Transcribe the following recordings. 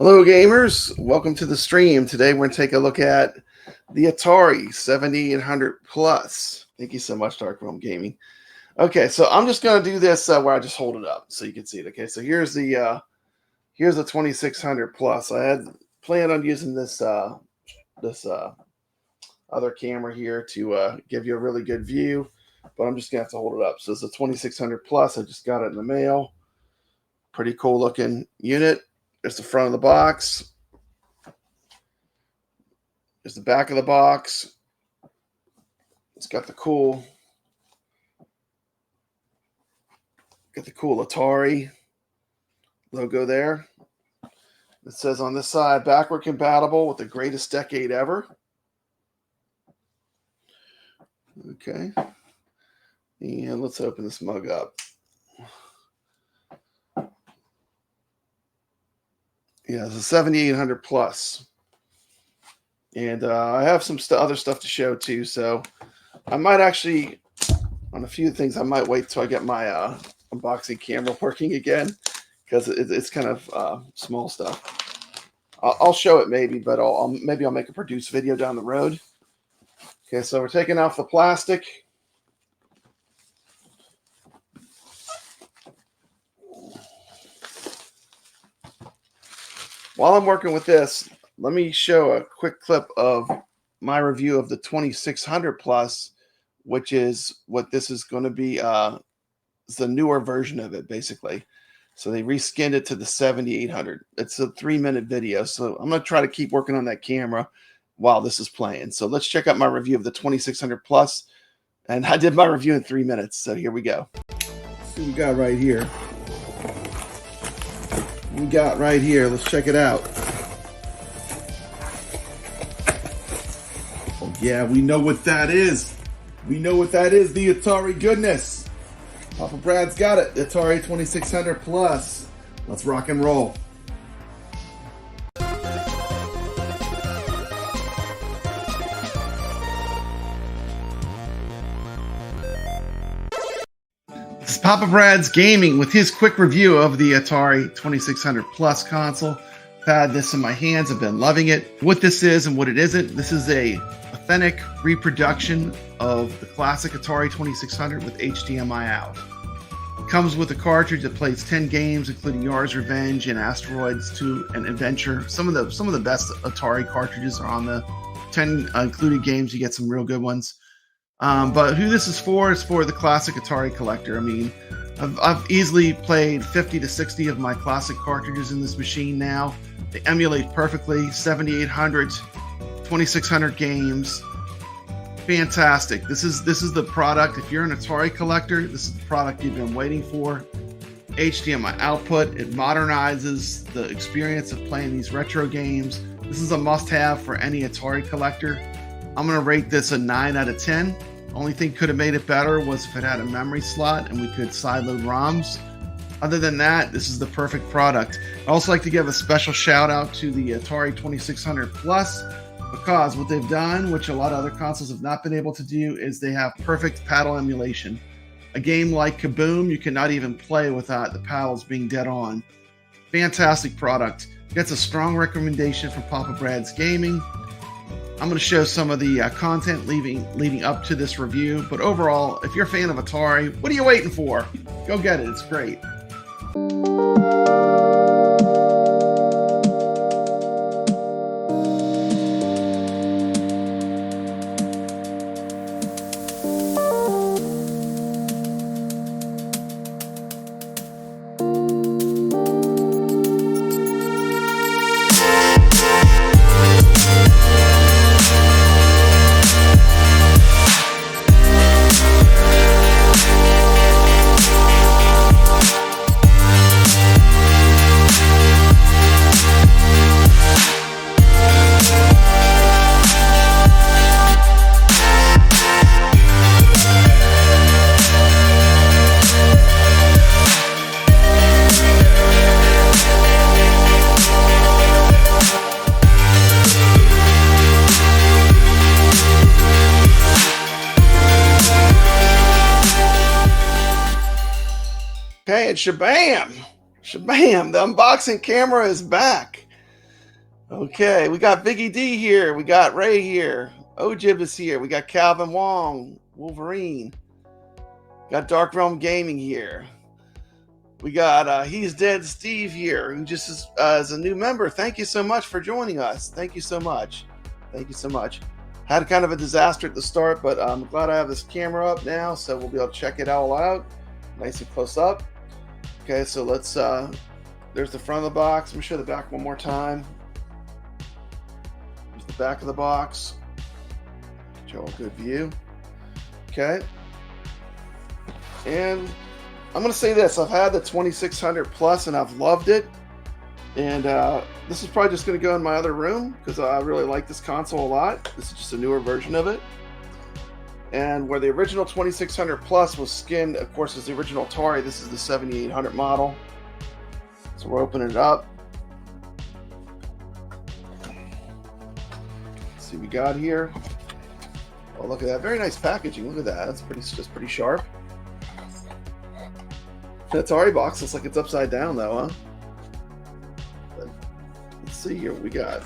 Hello gamers, welcome to the stream. Today we're going to take a look at the Atari 7800 Plus. Thank you so much, Dark Realm Gaming. Okay, so I'm just going to do this where I just hold it up so you can see it. Okay, so here's the 2600 Plus. I had planned on using this other camera here to give you a really good view, but I'm just going to have to hold it up. So it's a 2600 Plus. I just got it in the mail. Pretty cool looking unit. There's the front of the box. There's the back of the box. It's got the cool Atari logo there. It says on this side, backward compatible with the greatest decade ever. Okay. And let's open this mug up. Yeah, it's a 7800 Plus. And I have some other stuff to show too. So I might actually, on a few things, I might wait till I get my unboxing camera working again, because it's kind of small stuff. I'll show it maybe, but maybe I'll make a produced video down the road. Okay, so we're taking off the plastic. While I'm working with this, let me show a quick clip of my review of the 2600 Plus, which is what this is going to be. It's the newer version of it, basically. So they reskinned it to the 7800. It's a 3-minute video, so I'm going to try to keep working on that camera while this is playing. So let's check out my review of the 2600 Plus. And I did my review in 3 minutes, so here we go. Let's see what we got right here. Let's check it out. Oh yeah, we know what that is. The Atari goodness. Papa Brad's got it. The Atari 2600 Plus. Let's rock and roll. This is Papa Brad's Gaming with his quick review of the Atari 2600 Plus console. I've had this in my hands. I've been loving it. What this is and what it isn't. This is a authentic reproduction of the classic Atari 2600 with HDMI out. It comes with a cartridge that plays 10 games, including Yars' Revenge and Asteroids 2 and Adventure. Some of the best Atari cartridges are on the 10 included games. You get some real good ones. But who this is for the classic Atari collector. I mean, I've easily played 50 to 60 of my classic cartridges in this machine now. They emulate perfectly 7800, 2600 games. Fantastic. This is the product. If you're an Atari collector, this is the product you've been waiting for. HDMI output. It modernizes the experience of playing these retro games. This is a must-have for any Atari collector. I'm going to rate this a 9 out of 10. Only thing could have made it better was if it had a memory slot and we could sideload ROMs. Other than that, this is the perfect product. I'd also like to give a special shout out to the Atari 2600 Plus, because what they've done, which a lot of other consoles have not been able to do, is they have perfect paddle emulation. A game like Kaboom, you cannot even play without the paddles being dead on. Fantastic product. That's a strong recommendation from Papa Brad's Gaming. I'm going to show some of the content leading up to this review, but overall, if you're a fan of Atari, what are you waiting for? Go get it. It's great. Okay, it's shabam! Shabam! The unboxing camera is back. Okay, we got Biggie D here. We got Ray here. Ojib is here. We got Calvin Wong, Wolverine. Got Dark Realm Gaming here. We got He's Dead Steve here, who just is a new member. Thank you so much for joining us. Thank you so much. Thank you so much. Had kind of a disaster at the start, but I'm glad I have this camera up now, so we'll be able to check it all out. Nice and close up. Okay, so let's, there's the front of the box. Let me show the back one more time. There's the back of the box. Show a good view. Okay. And I'm going to say this. I've had the 2600 Plus and I've loved it. And this is probably just going to go in my other room because I really like this console a lot. This is just a newer version of it. And where the original 2600 Plus was skinned, of course, is the original Atari. This is the 7800 model. So we're opening it up. Let's see what we got here. Oh, look at that. Very nice packaging. Look at that. That's pretty sharp. The Atari box looks like it's upside down, though, huh? But let's see here what we got.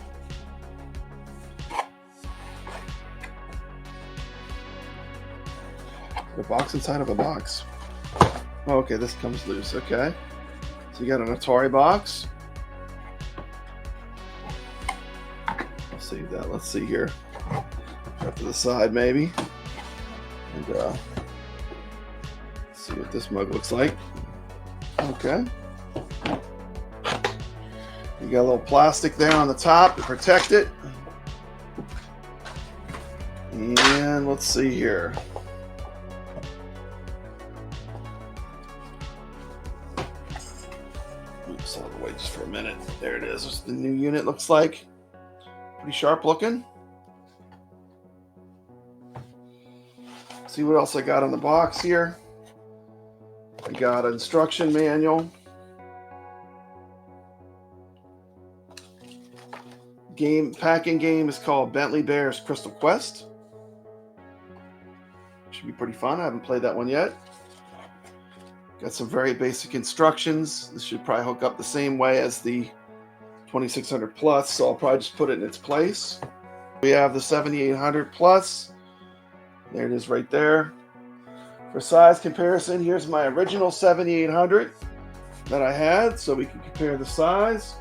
A box inside of a box. Oh, okay, this comes loose. Okay, so you got an Atari box. Let's see that. Let's see here. Up to the side, maybe, and let's see what this mug looks like. Okay, you got a little plastic there on the top to protect it, and let's see here. Out of the way just for a minute. There it is. That's the new unit looks like. Pretty sharp looking. See what else I got on the box here. I got an instruction manual. Packing game is called Bentley Bear's Crystal Quest. Should be pretty fun. I haven't played that one yet. Got some very basic instructions. This should probably hook up the same way as the 2600 Plus, so I'll probably just put it in its place. We have the 7800 Plus. There it is right there. For size comparison, here's my original 7800 that I had, so we can compare the size.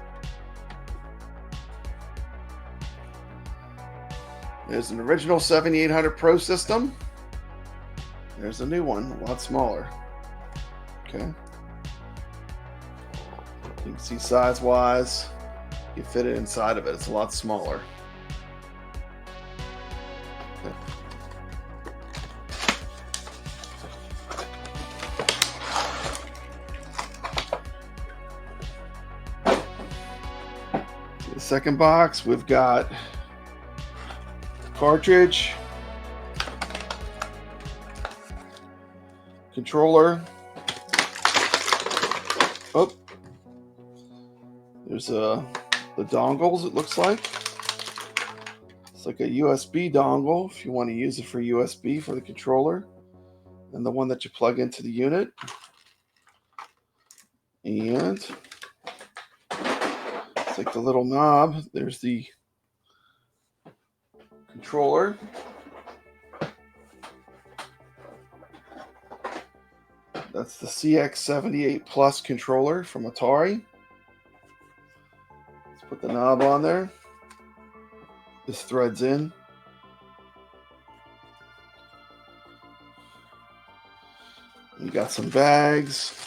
There's an original 7800 Pro system. There's a new one, a lot smaller. Okay. You can see size-wise, you fit it inside of it. It's a lot smaller. Okay. The second box, we've got cartridge, controller. Oh, there's the dongles, it looks like. It's like a USB dongle if you want to use it for USB for the controller, and the one that you plug into the unit. And Take the little knob. There's the controller. That's the CX78 Plus controller from Atari. Let's put the knob on there. This threads in. You got some bags.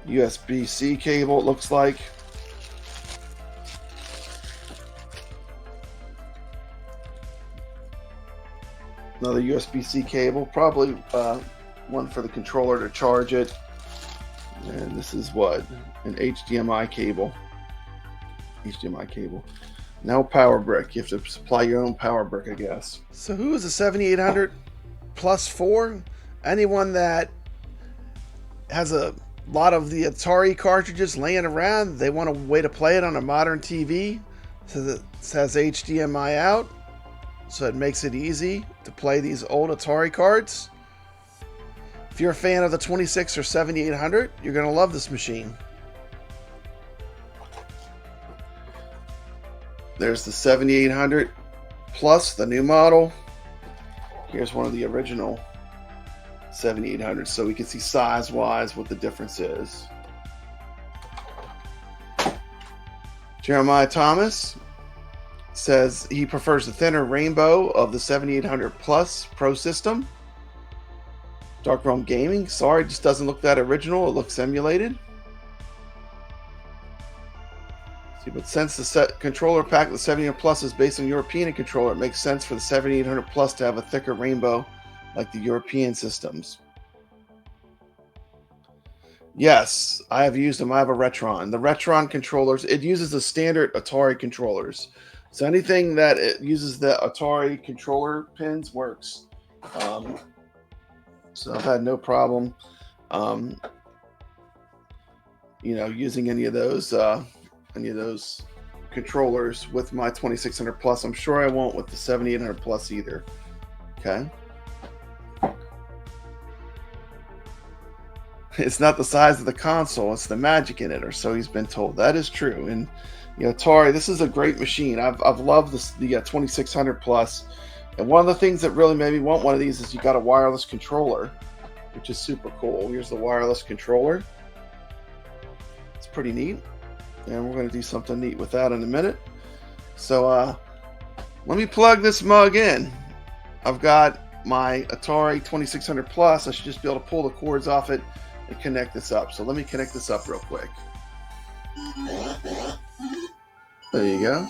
USB-C cable, it looks like. Another USB-C cable, probably one for the controller to charge it. And this is what? An HDMI cable. HDMI cable. No power brick. You have to supply your own power brick, I guess. So who is the 7800 Plus for? Anyone that has a lot of the Atari cartridges laying around, they want a way to play it on a modern TV. So that has HDMI out, so it makes it easy to play these old Atari cards. If you're a fan of the 26 or 7800, you're going to love this machine. There's the 7800 Plus, the new model. Here's one of the original 7800s, so we can see size-wise what the difference is. Jeremiah Thomas says he prefers the thinner rainbow of the 7800 Plus Pro System. Dark Realm Gaming, sorry, it just doesn't look that original. It looks emulated. See, but since the controller pack of the 7800 Plus is based on European controller, it makes sense for the 7800 Plus to have a thicker rainbow like the European systems. Yes, I have used them. I have a Retron. The Retron controllers, it uses the standard Atari controllers. So anything that it uses the Atari controller pins works. So I've had no problem, using any of those controllers with my 2600 Plus. I'm sure I won't with the 7800 Plus either. Okay. It's not the size of the console, it's the magic in it, or so he's been told. That is true. And Atari, this is a great machine. I've loved the 2600 Plus. And one of the things that really made me want one of these is you got a wireless controller, which is super cool. Here's the wireless controller. It's pretty neat. And we're going to do something neat with that in a minute. So let me plug this mug in. I've got my Atari 2600 Plus. I should just be able to pull the cords off it and connect this up. So let me connect this up real quick. There you go.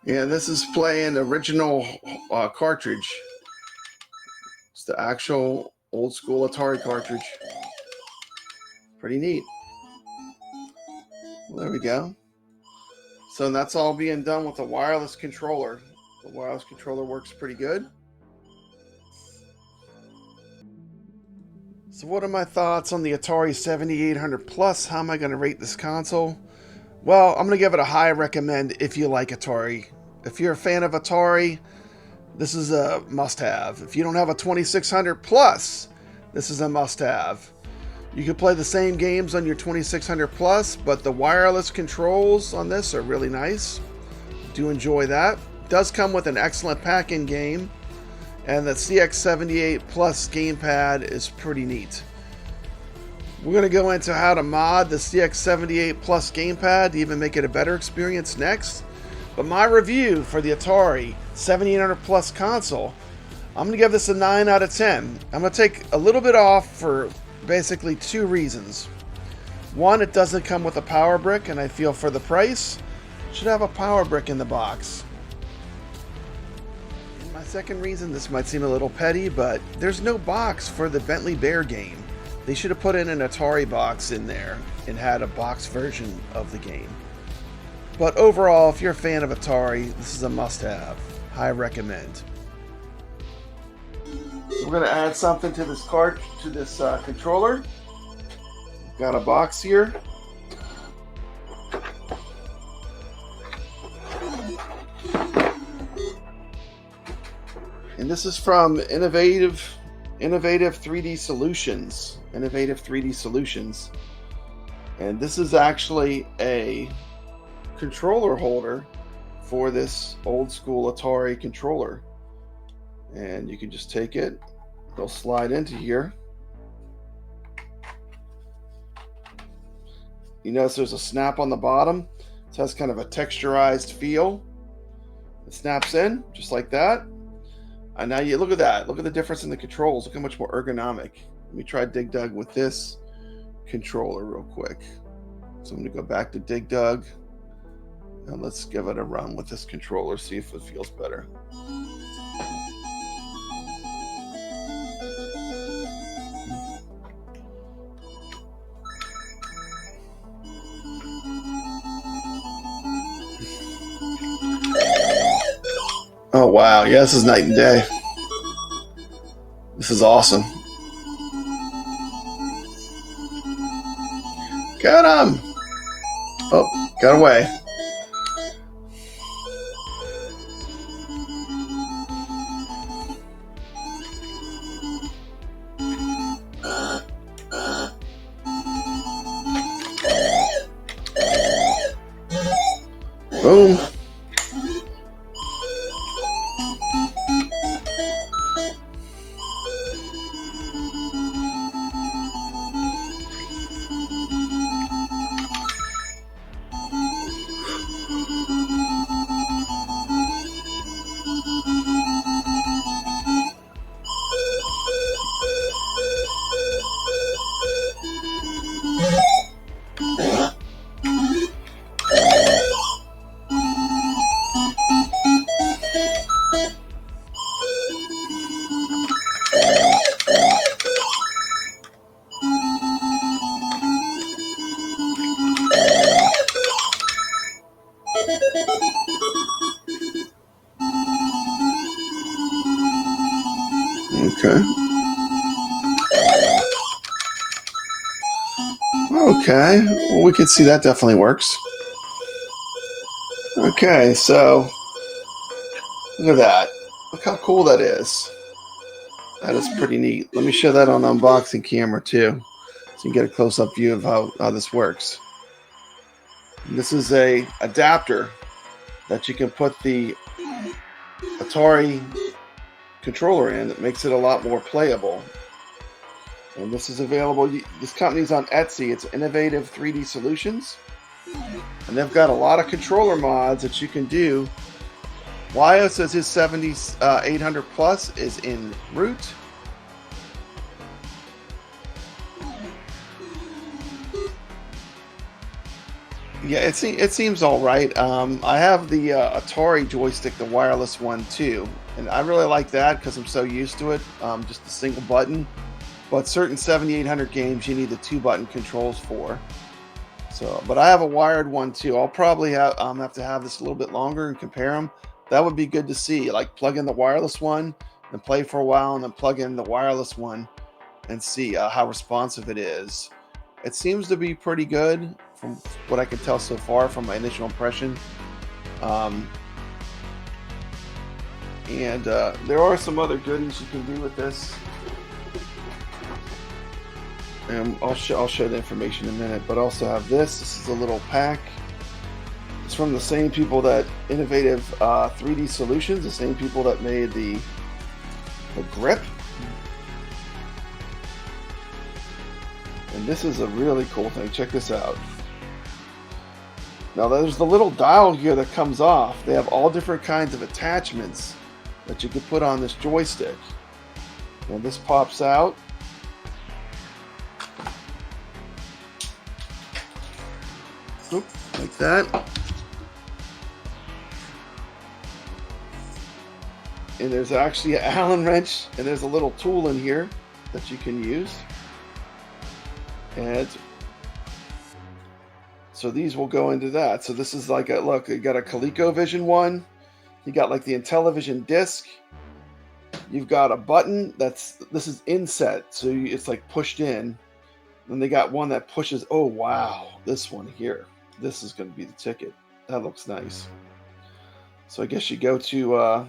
Yeah, this is playing original cartridge. It's the actual old school Atari cartridge. Pretty neat. Well, there we go. So that's all being done with a wireless controller. The wireless controller works pretty good. So what are my thoughts on the Atari 7800 Plus? How am I going to rate this console? Well, I'm going to give it a high recommend if you like Atari. If you're a fan of Atari, this is a must-have. If you don't have a 2600 Plus, this is a must-have. You can play the same games on your 2600 Plus, but the wireless controls on this are really nice. Do enjoy that. It does come with an excellent pack-in game, and the CX78 Plus gamepad is pretty neat. We're going to go into how to mod the CX78 Plus gamepad to even make it a better experience next. But my review for the Atari 7800 Plus console, I'm going to give this a 9 out of 10. I'm going to take a little bit off for basically two reasons. One, it doesn't come with a power brick, and I feel for the price, it should have a power brick in the box. And my second reason, this might seem a little petty, but there's no box for the Bentley Bear game. They should have put in an Atari box in there and had a box version of the game. But overall, if you're a fan of Atari, this is a must-have. High recommend. We're going to add something to this controller. Got a box here. And this is from Innovative 3D Solutions. Innovative 3D Solutions. And this is actually a controller holder for this old school Atari controller. And you can just take it, it'll slide into here. You notice there's a snap on the bottom. It has kind of a texturized feel. It snaps in just like that. And now you look at that. Look at the difference in the controls. Look how much more ergonomic. Let me try Dig Dug with this controller real quick. So I'm going to go back to Dig Dug. And let's give it a run with this controller, see if it feels better. Oh wow, yeah, this is night and day. This is awesome. Got him! Oh, got away. Boom. Okay. Okay. Well, we can see that definitely works. Okay, so look at that. Look how cool that is. That is pretty neat. Let me show that on the unboxing camera too, so you can get a close-up view of how this works. And this is a adapter that you can put the Atari controller in that makes it a lot more playable. And this is available. This company's on Etsy. It's Innovative 3D Solutions. And they've got a lot of controller mods that you can do. Wyo says his 7800 Plus is in root. Yeah, it seems all right. I have the Atari joystick, the wireless one too, and I really like that because I'm so used to it. Just a single button. But certain 7800 games you need the 2-button controls for. So, but I have a wired one too. I'll probably have to have this a little bit longer and compare them. That would be good to see. Like plug in the wireless one and play for a while, and then plug in the wireless one and see how responsive it is. It seems to be pretty good from what I can tell so far from my initial impression. And there are some other goodies you can do with this. And I'll show the information in a minute, but I also have this. This is a little pack. It's from the same people that Innovative 3D Solutions, the same people that made the grip. And this is a really cool thing. Check this out. Now there's the little dial here that comes off. They have all different kinds of attachments that you can put on this joystick. And this pops out. Oop, like that. And there's actually an Allen wrench, and there's a little tool in here that you can use. And so these will go into that. So this is like a, look, you got a ColecoVision one. You got like the Intellivision disc. You've got a button this is inset, so it's like pushed in. And they got one that pushes, oh wow, this one here. This is going to be the ticket. That looks nice. So I guess you go to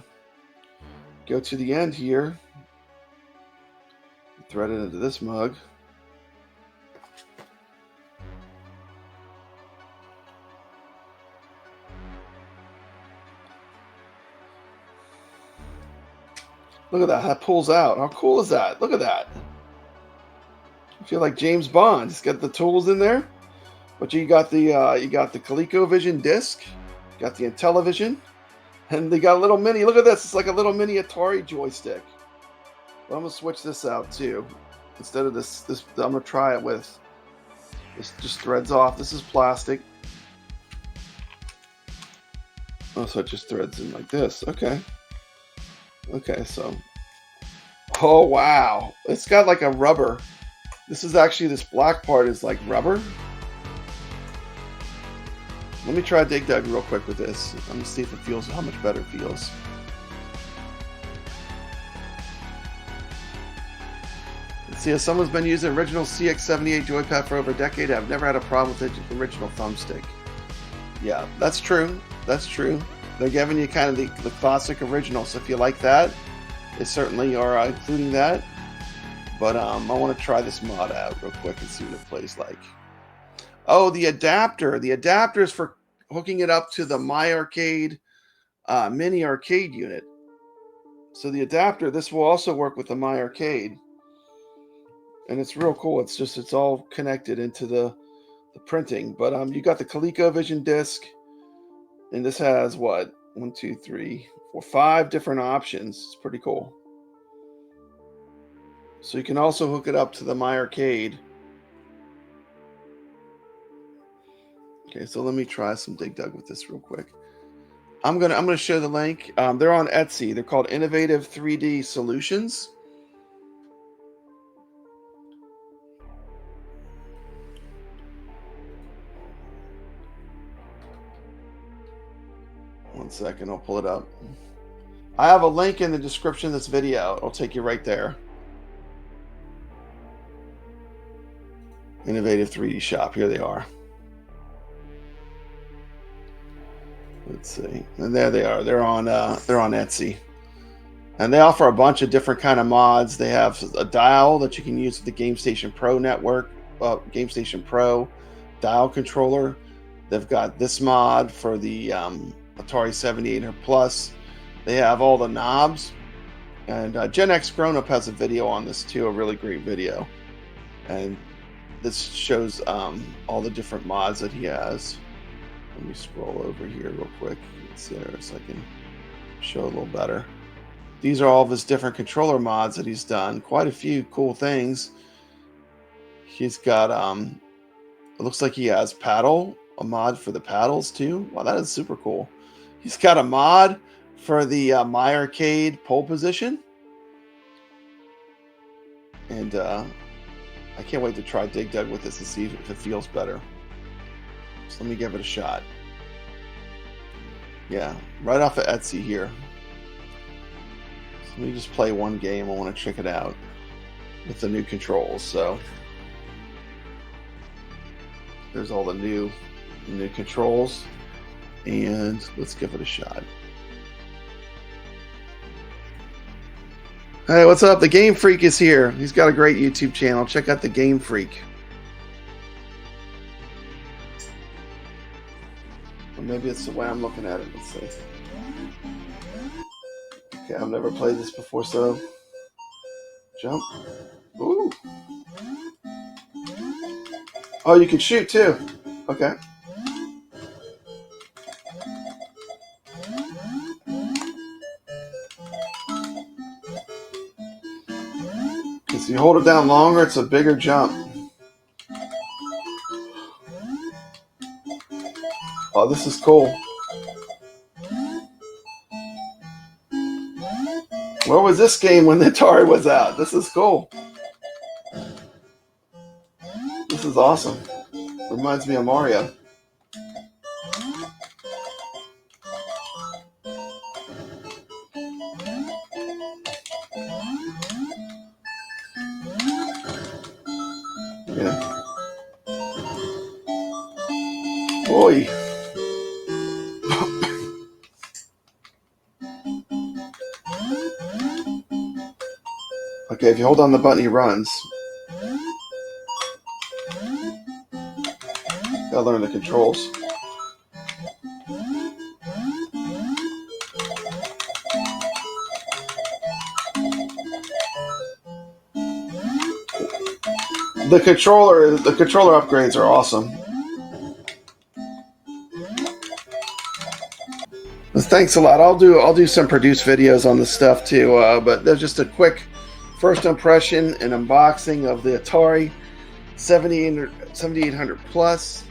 go to the end here. Thread it into this mug. Look at that. That pulls out. How cool is that? Look at that. I feel like James Bond. It's got the tools in there, but you got the ColecoVision disc, you got the Intellivision, and they got a little mini. Look at this. It's like a little mini Atari joystick. But I'm gonna switch this out too. Instead of this, I'm gonna try it with. This just threads off. This is plastic. Oh, so it just threads in like this. Okay. Okay, so. Oh wow! It's got like a rubber. This is actually, this black part is like rubber. Let me try Dig Dug real quick with this. Let me see if it feels, how much better it feels. Let's see, if someone's been using original CX78 joypad for over a decade, I've never had a problem with the original thumbstick. Yeah, that's true. That's true. They're giving you kind of the classic original, so if you like that, they certainly are including that. But I want to try this mod out real quick and see what it plays like. Oh, the adapter. The adapter is for hooking it up to the My Arcade mini arcade unit. So the adapter, this will also work with the My Arcade. And it's real cool. It's all connected into the printing. But you got the ColecoVision disc. And this has what? 1, 2, 3, 4, 5 different options. It's pretty cool. So you can also hook it up to the My Arcade. Okay, so let me try some Dig Dug with this real quick. I'm gonna show the link. They're on Etsy. They're called Innovative 3D Solutions. One second, I'll pull it up. I have a link in the description of this video. I'll take you right there. Innovative 3D Shop. Here they are. Let's see. And there they are. They're on Etsy. And they offer a bunch of different kind of mods. They have a dial that you can use with the GameStation Pro network, GameStation Pro dial controller. They've got this mod for the Atari 7800 Plus. They have all the knobs. And GenXGrownUp has a video on this too, a really great video. And this shows all the different mods that he has. Let me scroll over here real quick. Let's see there so I can show a little better. These are all of his different controller mods that he's done. Quite a few cool things. He's got, it looks like he has paddle, a mod for the paddles too. Wow, that is super cool. He's got a mod for the My Arcade pole position. And I can't wait to try Dig Dug with this and see if it feels better. So let me give it a shot. Yeah, right off of Etsy here. So let me just play one game. I want to check it out with the new controls. So there's all the new controls, and let's give it a shot. Hey, what's up? The Game Freak is here. He's got a great YouTube channel. Check out the Game Freak. Or maybe it's the way I'm looking at it. Let's see. Okay, I've never played this before, so jump. Ooh. Oh, you can shoot too. Okay. If you hold it down longer, it's a bigger jump. Oh, this is cool. Where was this game when the Atari was out? This is cool. This is awesome. Reminds me of Mario. Yeah. Boy. Okay, if you hold on the button, he runs. Gotta learn the controls. The controller upgrades are awesome. Thanks a lot. I'll do some produced videos on this stuff too, but that's just a quick first impression and unboxing of the Atari 7800 Plus.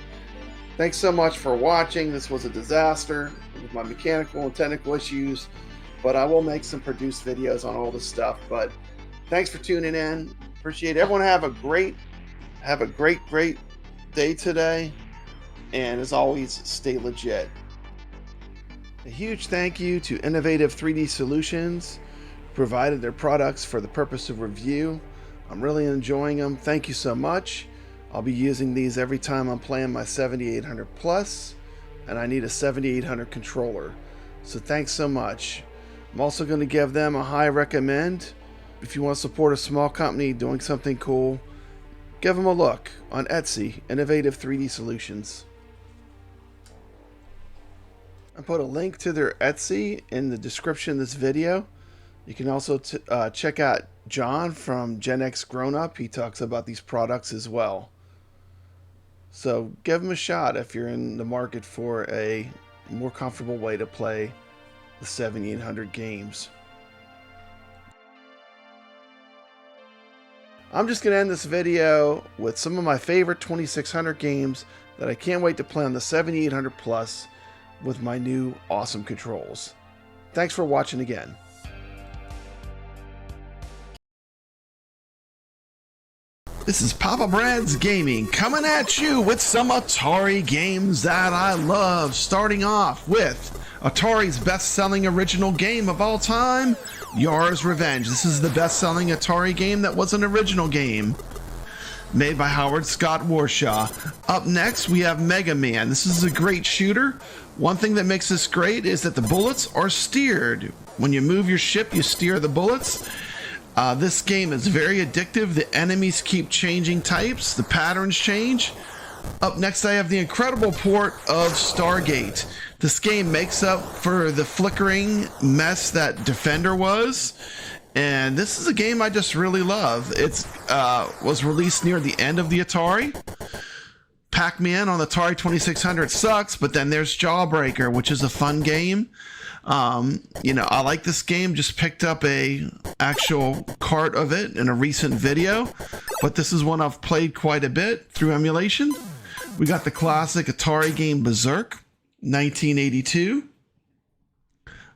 Thanks so much for watching. This was a disaster with my mechanical and technical issues, but I will make some produced videos on all this stuff. But thanks for tuning in. Appreciate it. Everyone have a great day today, and as always, stay legit. A huge thank you to Innovative 3D Solutions, who provided their products for the purpose of review. I'm really enjoying them. Thank you so much. I'll be using these every time I'm playing my 7800 Plus, and I need a 7800 controller. So thanks so much. I'm also going to give them a high recommend. If you want to support a small company doing something cool, give them a look on Etsy, Innovative 3D Solutions. I put a link to their Etsy in the description of this video. You can also check out John from GenXGrownUp. He talks about these products as well. So give them a shot if you're in the market for a more comfortable way to play the 7800 games. I'm just going to end this video with some of my favorite 2600 games that I can't wait to play on the 7800 Plus with my new awesome controls. Thanks for watching again. This is Papa Brad's Gaming coming at you with some Atari games that I love. Starting off with Atari's best-selling original game of all time, Yar's Revenge. This is the best-selling Atari game that was an original game, made by Howard Scott Warshaw. Up next, we have Mega Man. This is a great shooter. One thing that makes this great is that the bullets are steered. When you move your ship, you steer the bullets. This game is very addictive. The enemies keep changing types. The patterns change. Up next, I have the incredible port of Stargate. This game makes up for the flickering mess that Defender was. And this is a game I just really love. It was released near the end of the Atari. Pac-Man on the Atari 2600 sucks, but then there's Jawbreaker, which is a fun game. You know, I like this game. Just picked up a actual cart of it in a recent video, but this is one I've played quite a bit through emulation. We got the classic Atari game Berserk, 1982.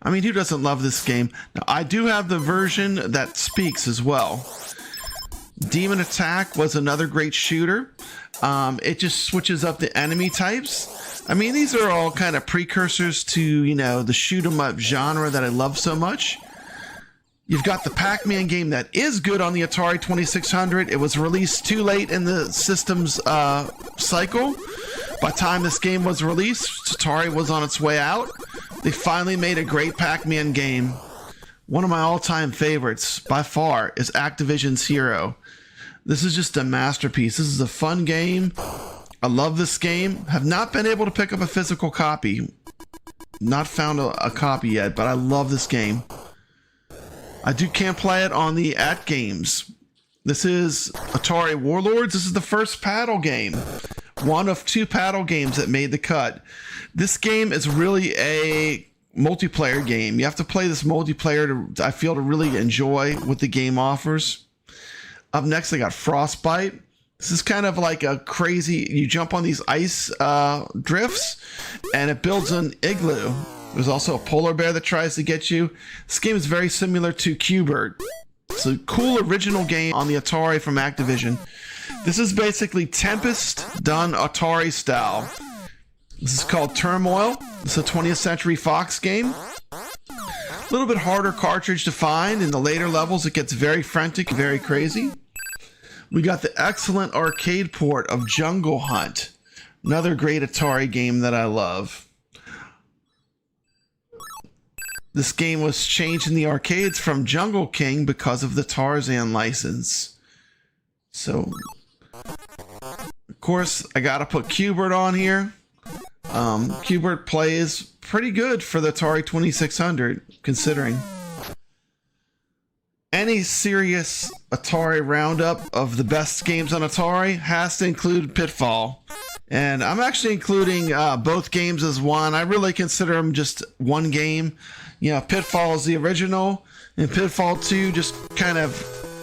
I mean, who doesn't love this game? Now, I do have the version that speaks as well. Demon Attack was another great shooter. It just switches up the enemy types. I mean, these are all kind of precursors to, you know, the shoot 'em up genre that I love so much. You've got the Pac-Man game that is good on the Atari 2600. It was released too late in the system's cycle. By the time this game was released, Atari was on its way out. They finally made a great Pac-Man game. One of my all-time favorites, by far, is Activision's Hero. This is just a masterpiece. This is a fun game. I love this game. Have not been able to pick up a physical copy. Not found a copy yet, but I love this game. Can't play it on the AtGames. This is Atari Warlords. This is the first paddle game. One of two paddle games that made the cut. This game is really a multiplayer game. You have to play this multiplayer to, I feel, to really enjoy what the game offers. Up next, I got Frostbite. This is kind of like a crazy, you jump on these ice drifts, and it builds an igloo. There's also a polar bear that tries to get you. This game is very similar to Q*bert. It's a cool original game on the Atari from Activision. This is basically Tempest done Atari style. This is called Turmoil. It's a 20th Century Fox game. A little bit harder cartridge to find. In the later levels, it gets very frantic, very crazy. We got the excellent arcade port of Jungle Hunt. Another great Atari game that I love. This game was changed in the arcades from Jungle King because of the Tarzan license. So, of course, I gotta put Q*bert on here. Q*bert plays pretty good for the Atari 2600, considering. Any serious Atari roundup of the best games on Atari has to include Pitfall. And I'm actually including both games as one. I really consider them just one game. You know, Pitfall is the original, and Pitfall 2 just kind of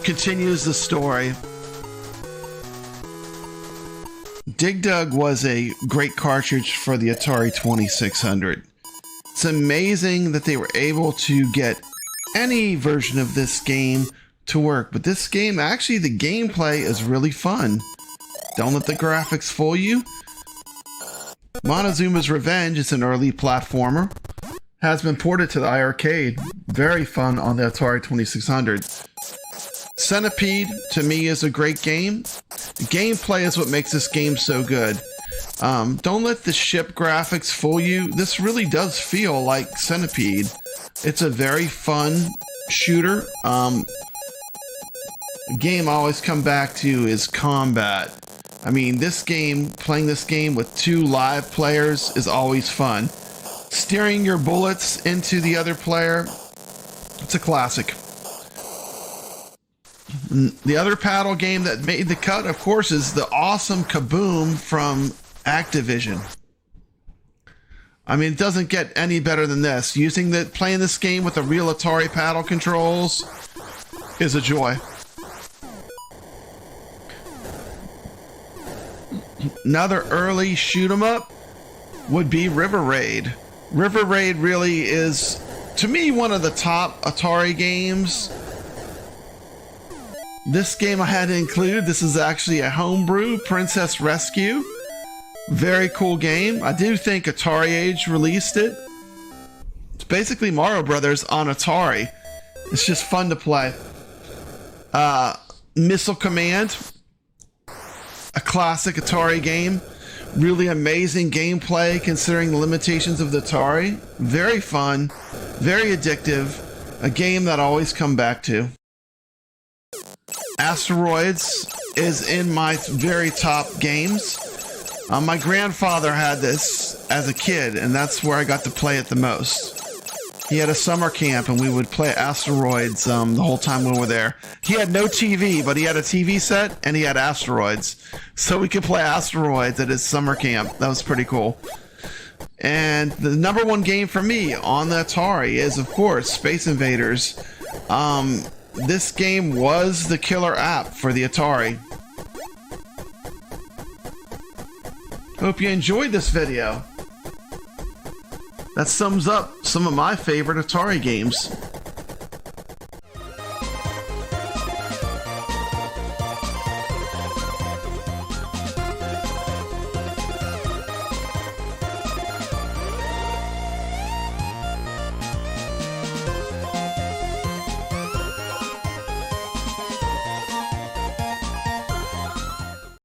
continues the story. Dig Dug was a great cartridge for the Atari 2600. It's amazing that they were able to get any version of this game to work, but this game, actually the gameplay is really fun. Don't let the graphics fool you. Montezuma's Revenge is an early platformer. Has been ported to the iArcade. Very fun on the Atari 2600. Centipede, to me, is a great game. The gameplay is what makes this game so good. Don't let the ship graphics fool you. This really does feel like Centipede. It's a very fun shooter. The game I always come back to is combat. I mean, this game, playing this game with 2 live players is always fun. Steering your bullets into the other player, it's a classic. The other paddle game that made the cut, of course, is the awesome Kaboom from Activision. I mean, it doesn't get any better than this. Playing this game with the real Atari paddle controls is a joy. Another early shoot 'em up would be River Raid. River Raid really is, to me, one of the top Atari games. This game I had to include. This is actually a homebrew, Princess Rescue. Very cool game. I do think Atari Age released it. It's basically Mario Brothers on Atari. It's just fun to play. Missile Command, a classic Atari game. Really amazing gameplay considering the limitations of the Atari. Very fun, very addictive. A game that I always come back to. Asteroids is in my very top games. My grandfather had this as a kid, and that's where I got to play it the most. He had a summer camp, and we would play Asteroids the whole time we were there. He had no TV, but he had a TV set, and he had Asteroids. So we could play Asteroids at his summer camp. That was pretty cool. And the number one game for me on the Atari is, of course, Space Invaders. This game was the killer app for the Atari. Hope you enjoyed this video. That sums up some of my favorite Atari games.